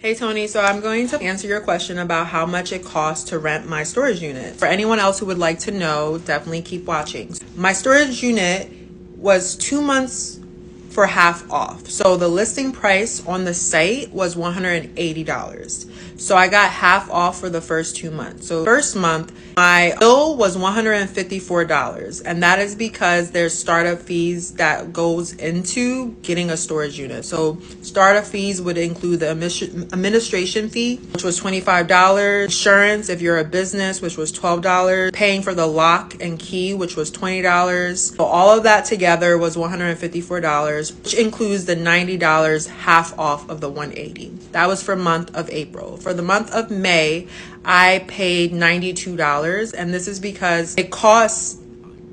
Hey Tony, so I'm going to answer your question about how much it costs to rent my storage unit. For anyone else who would like to know, definitely keep watching. My storage unit was 2 months for half off. So the listing price on the site was $180. So I got half off for the first 2 months. So first month, my bill was $154. And that is because there's startup fees that goes into getting a storage unit. So startup fees would include the administration fee, which was $25, insurance if you're a business, which was $12, paying for the lock and key, which was $20. So all of that together was $154, which includes the $90 half off of the $180. That was for month of April. For the month of May, I paid $92, and this is because it costs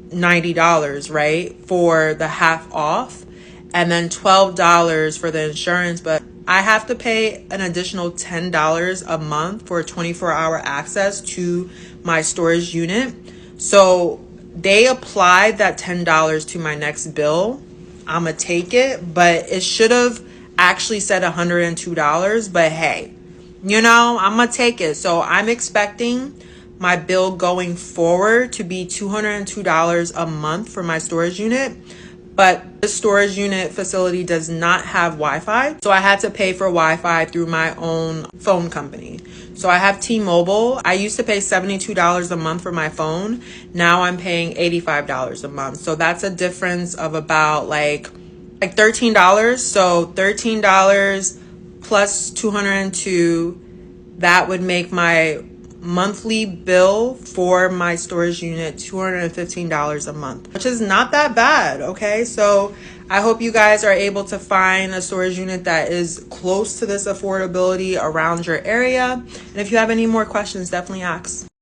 $90, right, for the half off, and then $12 for the insurance, but I have to pay an additional $10 a month for 24-hour access to my storage unit. So they applied that $10 to my next bill. I'ma take it, but it should have actually said $102, but hey, I'm gonna take it. So I'm expecting my bill going forward to be $202 a month for my storage unit. But the storage unit facility does not have Wi-Fi. So I had to pay for Wi-Fi through my own phone company. So I have T-Mobile. I used to pay $72 a month for my phone. Now I'm paying $85 a month. So that's a difference of about like $13. So $13 plus 202, that would make my monthly bill for my storage unit $215 a month, which is not that bad. Okay, so I hope you guys are able to find a storage unit that is close to this affordability around your area. And if you have any more questions, definitely ask.